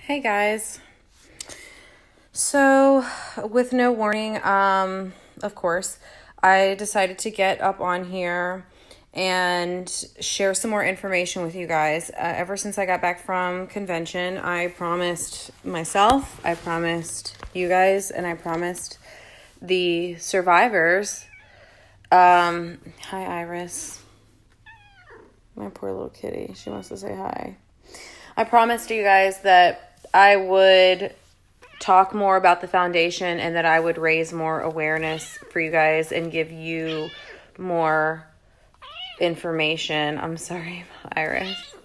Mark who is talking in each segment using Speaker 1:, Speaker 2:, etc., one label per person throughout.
Speaker 1: Hey guys. So, with no warning, of course, I decided to get up on here and share some more information with you guys. Ever since I got back from convention, I promised myself, I promised you guys, and I promised the survivors. Hi, Iris. My poor little kitty. She wants to say hi. I promised you guys that I would talk more about the foundation and that I would raise more awareness for you guys and give you more information. I'm sorry, Iris.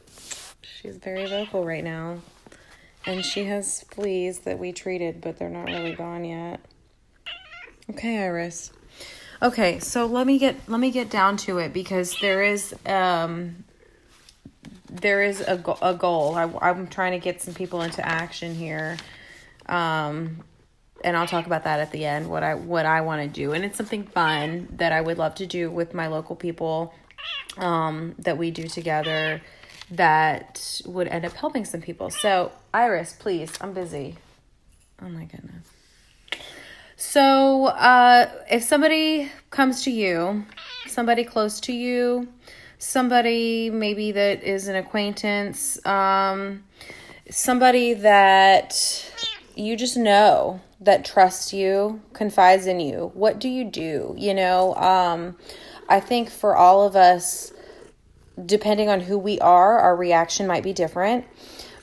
Speaker 1: She's very vocal right now. And she has fleas that we treated, but they're not really gone yet. Okay, Iris. Okay, so let me get down to it because there is a goal. I'm trying to get some people into action here. And I'll talk about that at the end, what I want to do. And it's something fun that I would love to do with my local people, that we do together that would end up helping some people. So Iris, please, I'm busy. Oh my goodness. So, if somebody comes to you, somebody close to you, somebody maybe that is an acquaintance, somebody that you just know that trusts you, confides in you, what do you do? I think for all of us, depending on who we are, our reaction might be different.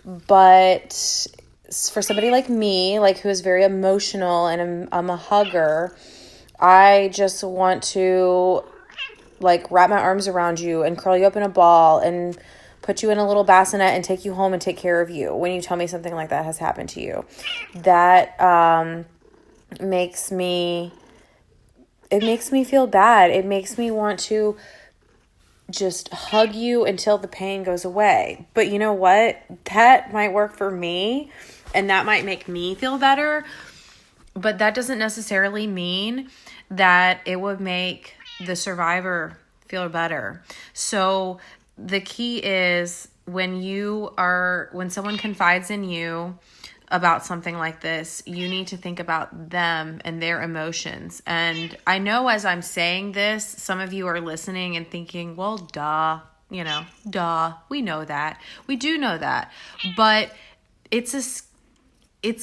Speaker 1: But for somebody like me, who is very emotional and I'm a hugger, I just want to wrap my arms around you and curl you up in a ball and put you in a little bassinet and take you home and take care of you when you tell me something like that has happened to you. That makes me feel bad. It makes me want to just hug you until the pain goes away. But you know what? That might work for me and that might make me feel better. But that doesn't necessarily mean that it would make the survivor feel better. So the key is when someone confides in you about something like this, you need to think about them and their emotions. And I know as I'm saying this, some of you are listening and thinking, well, duh, we know that. We do know that. But it's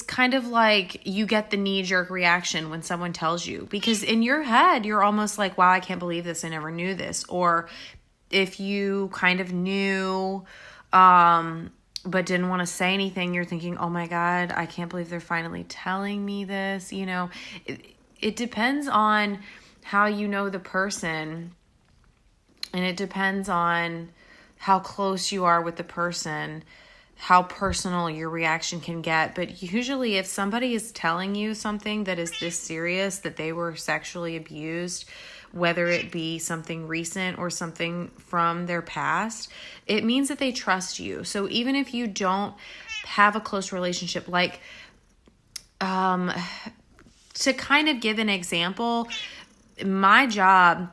Speaker 1: kind of like you get the knee-jerk reaction when someone tells you. Because in your head, you're almost like, wow, I can't believe this. I never knew this. Or if you kind of knew, but didn't want to say anything, you're thinking, oh my God, I can't believe they're finally telling me this. It depends on how you know the person, and it depends on how close you are with the person, how personal your reaction can get. But usually if somebody is telling you something that is this serious, that they were sexually abused, whether it be something recent or something from their past, it means that they trust you. So even if you don't have a close relationship, to kind of give an example, my job,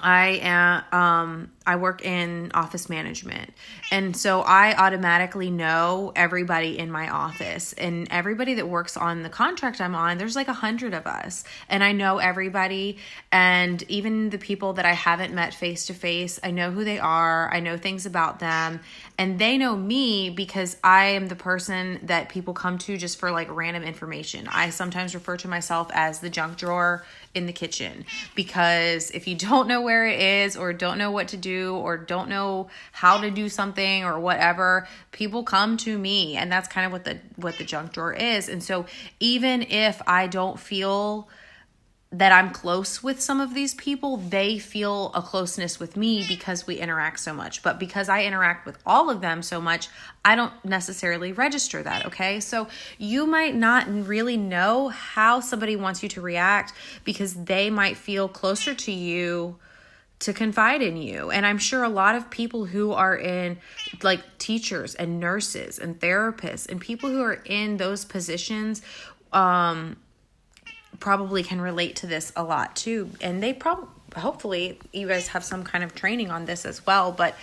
Speaker 1: I work in office management. And so I automatically know everybody in my office, and everybody that works on the contract I'm on, there's 100 of us, and I know everybody. And even the people that I haven't met face to face, I know who they are. I know things about them, and they know me because I am the person that people come to just for random information. I sometimes refer to myself as the junk drawer in the kitchen, because if you don't know where it is, or don't know what to do, or don't know how to do something or whatever, people come to me, and that's kind of what the junk drawer is. And so even if I don't feel that I'm close with some of these people, they feel a closeness with me because we interact so much. But because I interact with all of them so much, I don't necessarily register that, okay? So you might not really know how somebody wants you to react because they might feel closer to you to confide in you. And I'm sure a lot of people who are in teachers and nurses and therapists and people who are in those positions, probably can relate to this a lot too. And they hopefully you guys have some kind of training on this as well. But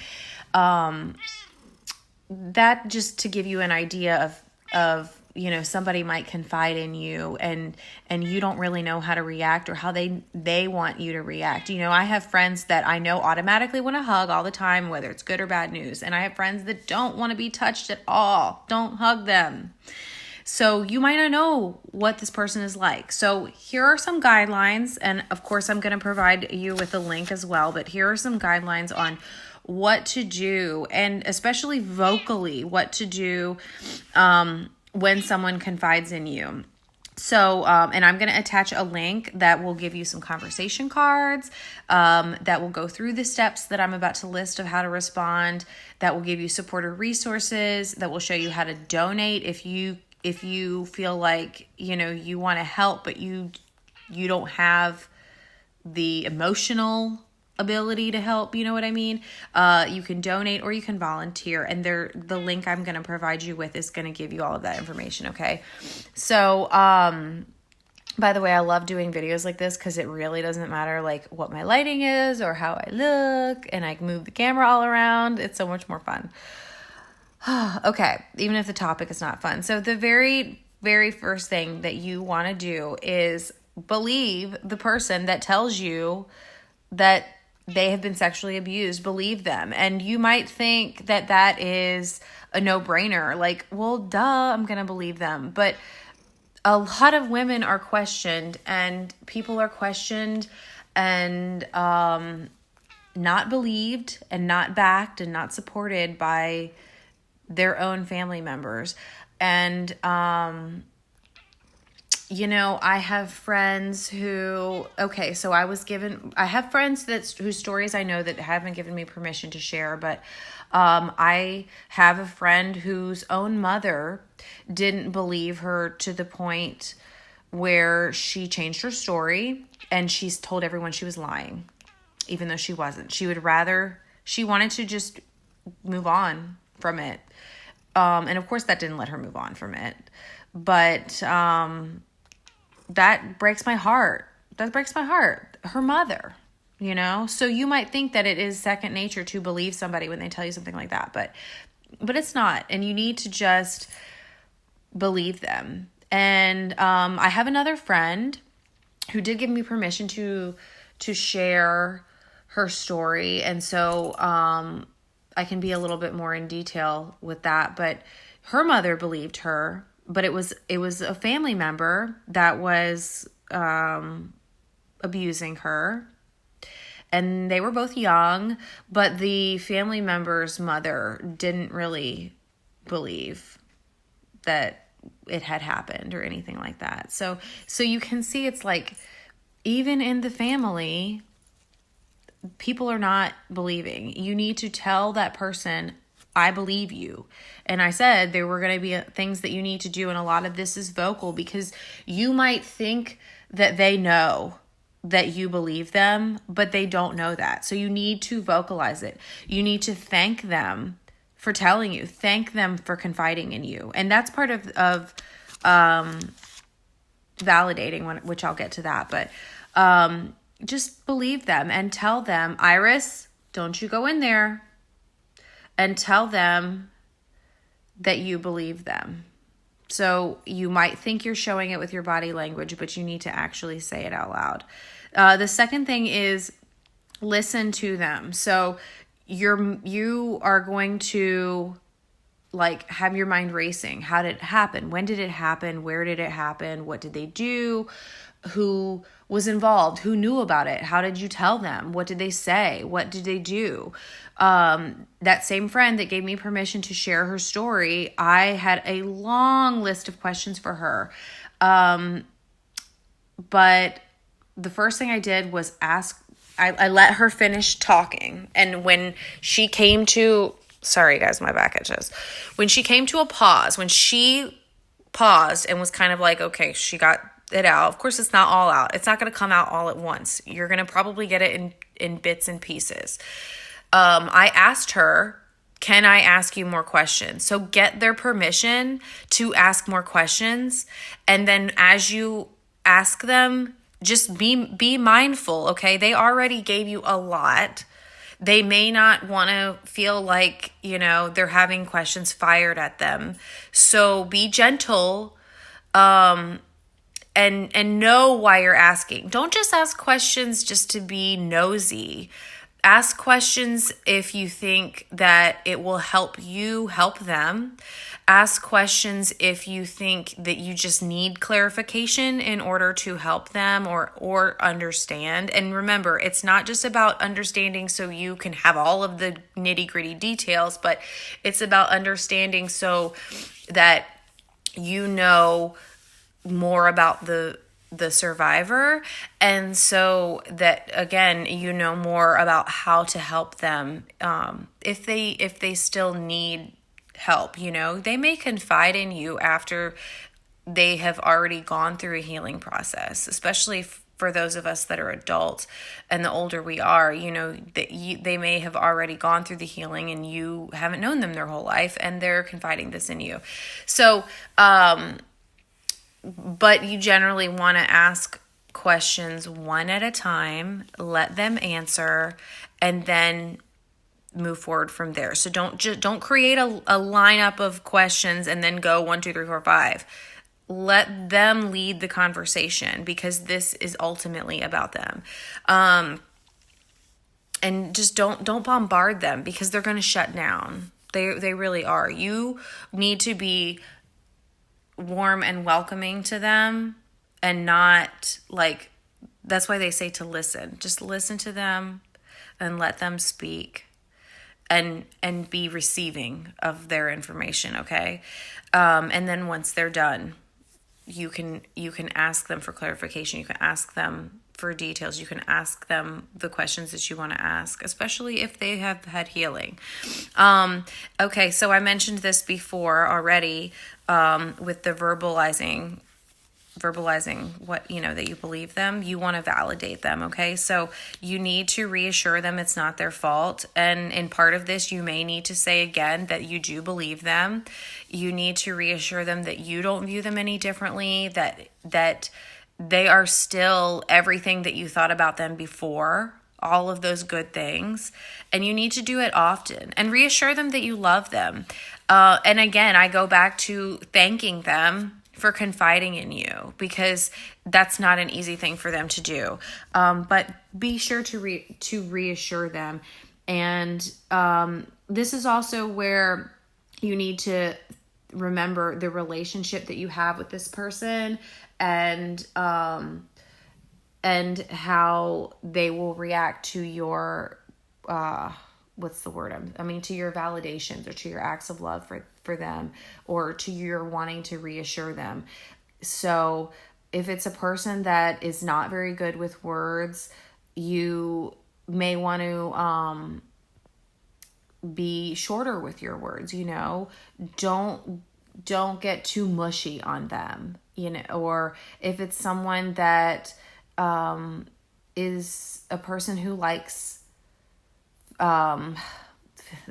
Speaker 1: that just to give you an idea of somebody might confide in you and you don't really know how to react or how they want you to react. I have friends that I know automatically want to hug all the time, whether it's good or bad news. And I have friends that don't want to be touched at all. Don't hug them. So you might not know what this person is like. So here are some guidelines. And of course, I'm going to provide you with a link as well. But here are some guidelines on what to do, and especially vocally, what to do when someone confides in you. So, and I'm going to attach a link that will give you some conversation cards, that will go through the steps that I'm about to list of how to respond, that will give you supportive resources, that will show you how to donate if you feel like, you want to help, but you don't have the emotional ability to help, you know what I mean? You can donate or you can volunteer, and the link I'm going to provide you with is going to give you all of that information, okay? So, by the way, I love doing videos like this because it really doesn't matter like what my lighting is or how I look, and I can move the camera all around. It's so much more fun. Okay, even if the topic is not fun. So the very, very first thing that you want to do is believe the person that tells you that they have been sexually abused. Believe them. And you might think that that is a no-brainer. Like, well, duh, I'm going to believe them. But a lot of women are questioned, and people are questioned and not believed and not backed and not supported by their own family members. And I have friends who, I have friends whose stories I know that haven't given me permission to share, but I have a friend whose own mother didn't believe her to the point where she changed her story, and she's told everyone she was lying, even though she wasn't. She wanted to just move on from it. And of course that didn't let her move on from it, but that breaks my heart. Her mother, so you might think that it is second nature to believe somebody when they tell you something like that, but it's not. And you need to just believe them. And I have another friend who did give me permission to share her story. And so I can be a little bit more in detail with that, but her mother believed her. But it was a family member that was abusing her, and they were both young, but the family member's mother didn't really believe that it had happened or anything like that. So you can see it's like, even in the family, people are not believing. You need to tell that person, I believe you. And I said there were going to be things that you need to do, and a lot of this is vocal, because you might think that they know that you believe them, but they don't know that. So you need to vocalize it. You need to thank them for telling you. Thank them for confiding in you. And that's part of validating, which I'll get to that. But just believe them and tell them, Iris, don't you go in there, and tell them that you believe them. So you might think you're showing it with your body language, but you need to actually say it out loud. The second thing is listen to them. So you are going to have your mind racing. How did it happen? When did it happen? Where did it happen? What did they do? Who was involved? Who knew about it? How did you tell them? What did they say? What did they do? That same friend that gave me permission to share her story, I had a long list of questions for her. But the first thing I did was I let her finish talking. And when she came to, sorry guys, my back itches. When she came to a pause, when she paused and was kind of like, okay, she got it out. Of course, it's not all out. It's not going to come out all at once. You're going to probably get it in bits and pieces. I asked her, can I ask you more questions? So get their permission to ask more questions. And then as you ask them, just be mindful, okay? They already gave you a lot. They may not want to feel like, they're having questions fired at them. So be gentle, and know why you're asking. Don't just ask questions just to be nosy. Ask questions if you think that it will help you help them. Ask questions if you think that you just need clarification in order to help them or understand. And remember, it's not just about understanding so you can have all of the nitty-gritty details, but it's about understanding so that you know more about the survivor, and so that, again, you know more about how to help them, if they still need help. They may confide in you after they have already gone through a healing process, especially for those of us that are adults, and the older we are, they may have already gone through the healing and you haven't known them their whole life, and they're confiding this in you. So but you generally want to ask questions one at a time, let them answer, and then move forward from there. So don't create a lineup of questions and then go 1, 2, 3, 4, 5. Let them lead the conversation, because this is ultimately about them. And just don't bombard them, because they're going to shut down. They really are. You need to be warm and welcoming to them, and not like, that's why they say to listen. Just listen to them and let them speak, and be receiving of their information, okay? And then once they're done, you can ask them for clarification. You can ask them for details. You can ask them the questions that you want to ask, especially if they have had healing. Okay, so I mentioned this before already, with the verbalizing what, that you believe them. You want to validate them, okay? So you need to reassure them it's not their fault. And in part of this, you may need to say again that you do believe them. You need to reassure them that you don't view them any differently, that they are still everything that you thought about them before, all of those good things. And you need to do it often, and reassure them that you love them. And again, I go back to thanking them for confiding in you, because that's not an easy thing for them to do. But be sure to reassure them. And this is also where you need to remember the relationship that you have with this person, and how they will react to your to your validations, or to your acts of love for them, or to your wanting to reassure them. So if it's a person that is not very good with words, you may want to be shorter with your words. Don't get too mushy on them, or if it's someone that is a person who likes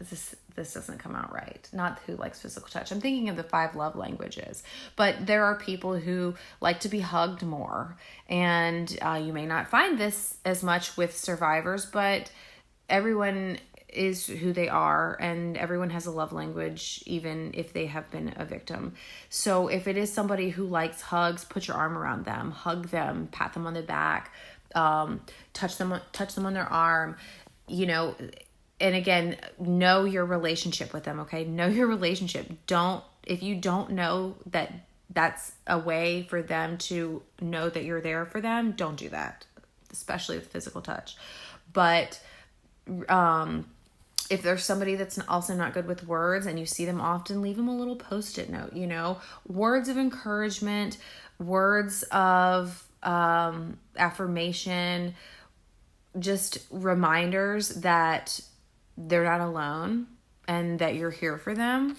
Speaker 1: this doesn't come out right. Not who likes physical touch. I'm thinking of the 5 love languages. But there are people who like to be hugged more. And you may not find this as much with survivors, but everyone is who they are, and everyone has a love language, even if they have been a victim. So if it is somebody who likes hugs, put your arm around them, hug them, pat them on the back, touch them on their arm, and again, know your relationship with them, okay? Know your relationship. If you don't know that that's a way for them to know that you're there for them, don't do that, especially with physical touch. But if there's somebody that's also not good with words and you see them often, leave them a little Post-it note, words of encouragement, words of affirmation, just reminders that they're not alone and that you're here for them.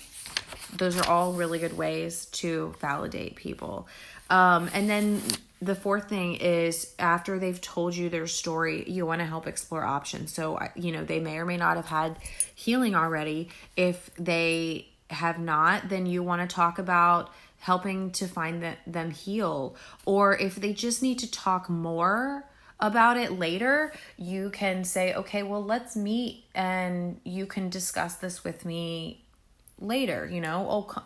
Speaker 1: Those are all really good ways to validate people. And then the 4th thing is, after they've told you their story, you want to help explore options. So, they may or may not have had healing already. If they have not, then you want to talk about helping to find them heal. Or if they just need to talk more about it later, you can say, okay, well, let's meet and you can discuss this with me later,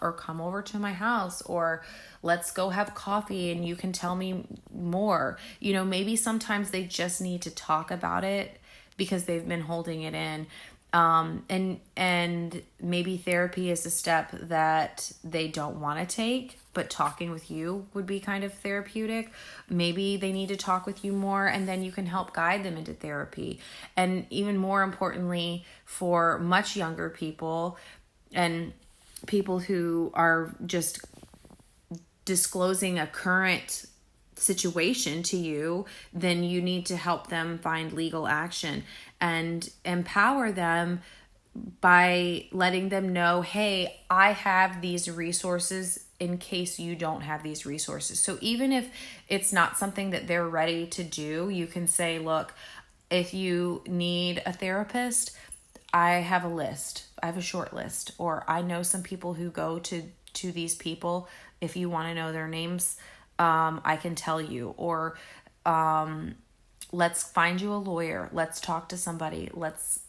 Speaker 1: or come over to my house, or let's go have coffee and you can tell me more. Maybe sometimes they just need to talk about it because they've been holding it in. And maybe therapy is a step that they don't want to take, but talking with you would be kind of therapeutic. Maybe they need to talk with you more, and then you can help guide them into therapy. And even more importantly, for much younger people and people who are just disclosing a current situation to you, then you need to help them find legal action and empower them by letting them know, hey, I have these resources in case you don't have these resources. So even if it's not something that they're ready to do, you can say, look, if you need a therapist, I have a list. I have a short list, or I know some people who go to these people. If you want to know their names, I can tell you, or let's find you a lawyer. Let's talk to somebody. Let's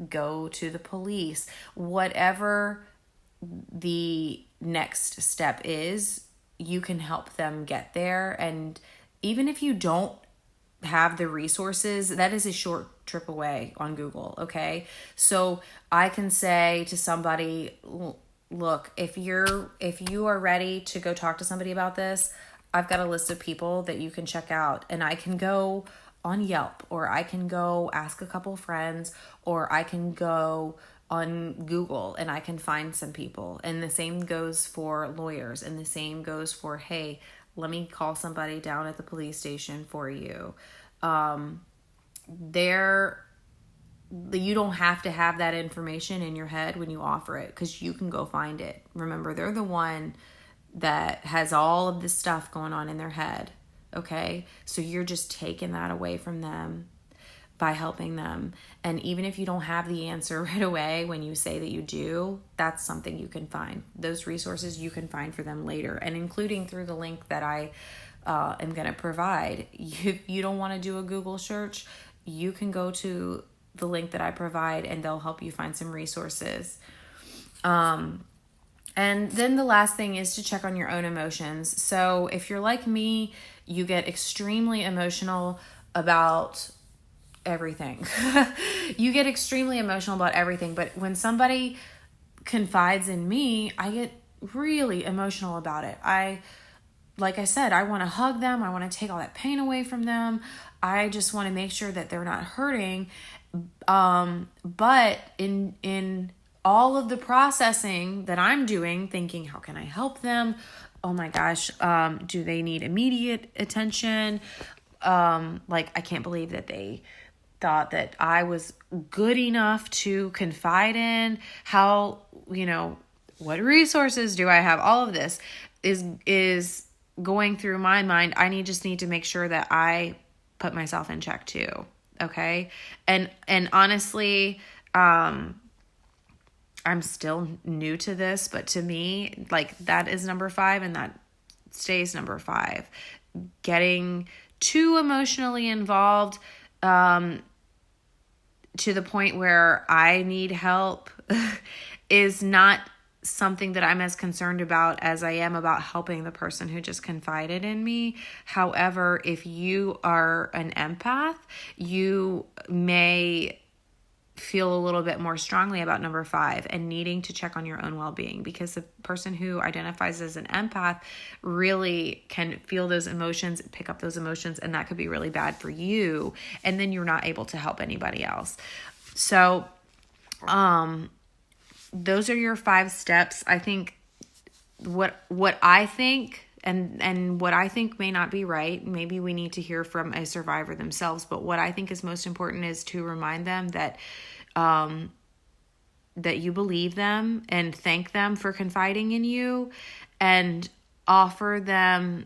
Speaker 1: go to the police. Whatever the next step is, you can help them get there. And even if you don't have the resources, that is a short trip away on Google. Okay. So I can say to somebody, look, if you are ready to go talk to somebody about this, I've got a list of people that you can check out, and I can go on Yelp, or I can go ask a couple friends, or I can go on Google and I can find some people. And the same goes for lawyers, and the same goes for, hey, let me call somebody down at the police station for you. You don't have to have that information in your head when you offer it, because you can go find it. Remember, they're the one that has all of this stuff going on in their head. Okay? So you're just taking that away from them by helping them. And even if you don't have the answer right away when you say that you do, that's something you can find. Those resources you can find for them later, and including through the link that I am going to provide. If you don't want to do a Google search, you can go to the link that I provide and they'll help you find some resources. And then the last thing is to check on your own emotions. So if you're like me, you get extremely emotional about everything. You get extremely emotional about everything. But when somebody confides in me, I get really emotional about it. Like I said, I want to hug them. I want to take all that pain away from them. I just want to make sure that they're not hurting. But in all of the processing that I'm doing, thinking, how can I help them? Oh my gosh, do they need immediate attention? I can't believe that they thought that I was good enough to confide in. How, what resources do I have? All of this is going through my mind. I just need to make sure that I put myself in check too. Okay. And honestly, I'm still new to this, but to me, that is number 5, and that stays number 5. Getting too emotionally involved, to the point where I need help is not something that I'm as concerned about as I am about helping the person who just confided in me. However, if you are an empath, you may feel a little bit more strongly about number 5 and needing to check on your own well-being, because the person who identifies as an empath really can feel those emotions, pick up those emotions, and that could be really bad for you. And then you're not able to help anybody else. So, those are your 5 steps. I think what I think, and what I think may not be right. Maybe we need to hear from a survivor themselves. But what I think is most important is to remind them that that you believe them and thank them for confiding in you, and offer them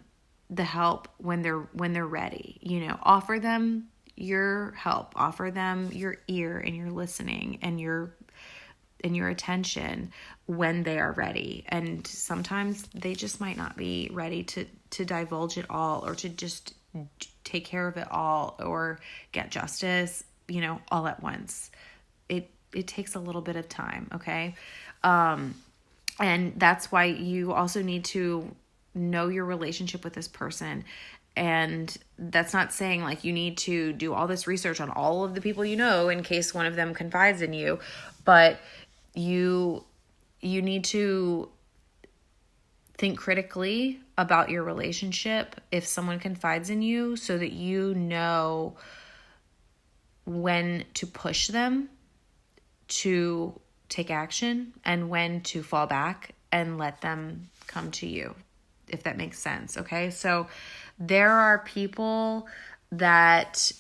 Speaker 1: the help when they're ready. Offer them your help, offer them your ear and your listening and your attention when they are ready. And sometimes they just might not be ready to divulge it all, or to just take care of it all or get justice, all at once. It takes a little bit of time, okay? And that's why you also need to know your relationship with this person. And that's not saying like you need to do all this research on all of the people in case one of them confides in you, but you need to think critically about your relationship if someone confides in you, so that you know when to push them to take action and when to fall back and let them come to you, if that makes sense. Okay. So there are people that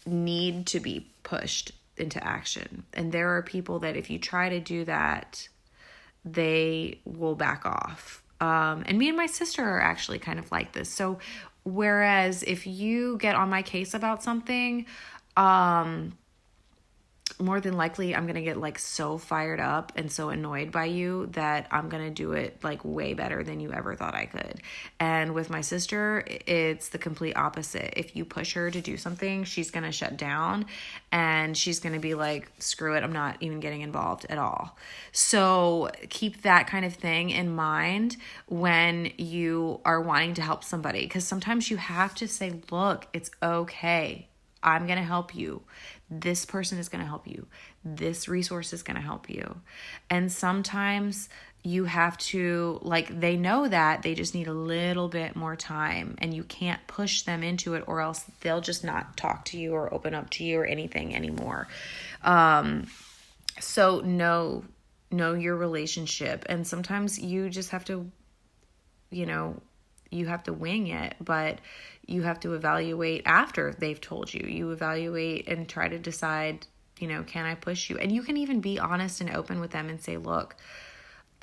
Speaker 1: need to be pushed into action. And there are people that if you try to do that, they will back off. And me and my sister are actually kind of like this. So whereas if you get on my case about something, more than likely I'm going to get like so fired up and so annoyed by you that I'm going to do it like way better than you ever thought I could. And with my sister, it's the complete opposite. If you push her to do something, she's going to shut down and she's going to be like, screw it, I'm not even getting involved at all. So keep that kind of thing in mind when you are wanting to help somebody, because sometimes you have to say, look, it's okay. I'm going to help you. This person is going to help you. This resource is going to help you. And sometimes you have to, like, they know that they just need a little bit more time, and you can't push them into it, or else they'll just not talk to you or open up to you or anything anymore. So know your relationship. And sometimes you just have to, you have to wing it, but you have to evaluate after they've told you. You evaluate and try to decide, can I push you? And you can even be honest and open with them and say, look,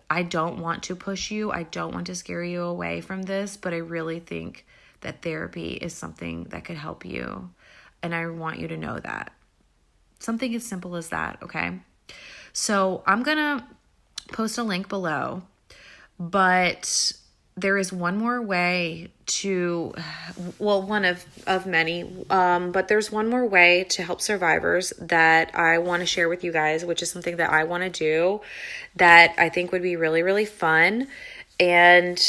Speaker 1: I don't want to push you. I don't want to scare you away from this, but I really think that therapy is something that could help you. And I want you to know that. Something as simple as that, okay? So I'm going to post a link below, but there is one more way one of many, but there's one more way to help survivors that I want to share with you guys, which is something that I want to do that I think would be really, really fun and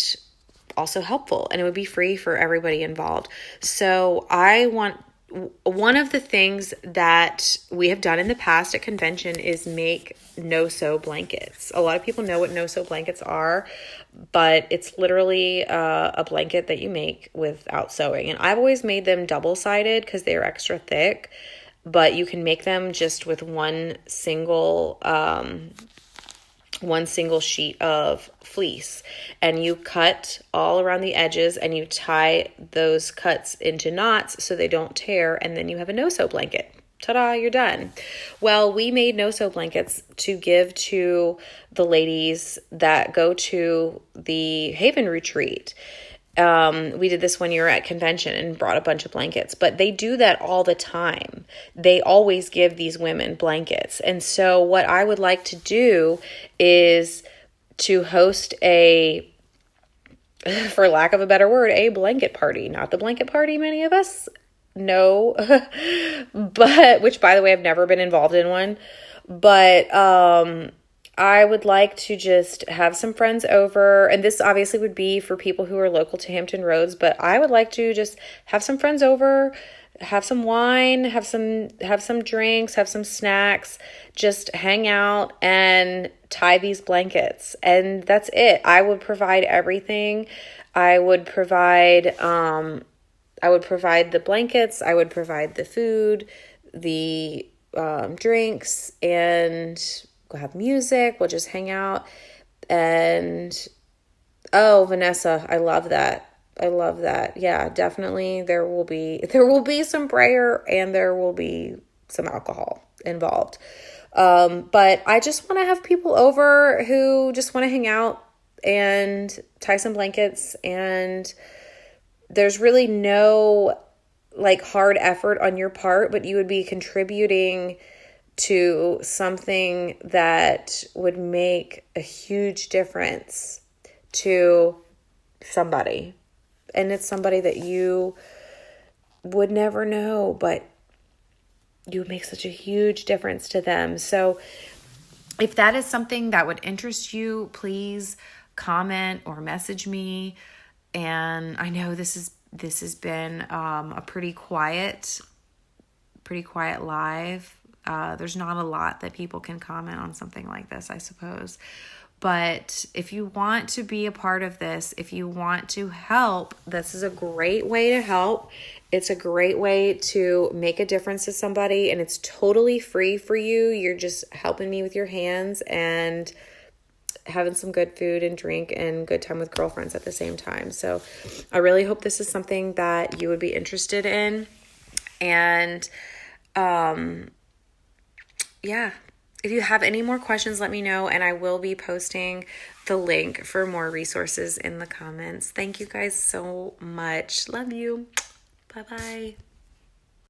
Speaker 1: also helpful, and it would be free for everybody involved. So one of the things that we have done in the past at convention is make no-sew blankets. A lot of people know what no-sew blankets are, but it's literally a blanket that you make without sewing. And I've always made them double-sided because they're extra thick, but you can make them just with one single sheet of fleece, and you cut all around the edges and you tie those cuts into knots so they don't tear, and then you have a no-sew blanket. Ta-da, you're done. Well, we made no-sew blankets to give to the ladies that go to the Haven retreat. We did this one year at convention and brought a bunch of blankets, but they do that all the time. They always give these women blankets. And so what I would like to do is to host for lack of a better word, a blanket party. Not the blanket party many of us know, but which, by the way, I've never been involved in one. But I would like to just have some friends over, and this obviously would be for people who are local to Hampton Roads, but I would like to just have some friends over, have some wine, have some drinks, have some snacks, just hang out and tie these blankets. And that's it. I would provide everything. I would provide the blankets, I would provide the food, the drinks, and we'll have music, we'll just hang out. And Vanessa, I love that. Yeah, definitely there will be some prayer and there will be some alcohol involved. But I just want to have people over who just want to hang out and tie some blankets, and there's really no like hard effort on your part, but you would be contributing to something that would make a huge difference to somebody. And it's somebody that you would never know, but you would make such a huge difference to them. So if that is something that would interest you, please comment or message me. And I know this has been a pretty quiet live. There's not a lot that people can comment on something like this, I suppose. But if you want to be a part of this, if you want to help, this is a great way to help. It's a great way to make a difference to somebody, and it's totally free for you. You're just helping me with your hands and having some good food and drink and good time with girlfriends at the same time. So I really hope this is something that you would be interested in. And yeah, if you have any more questions, let me know, and I will be posting the link for more resources in the comments. Thank you guys so much. Love you. Bye-bye.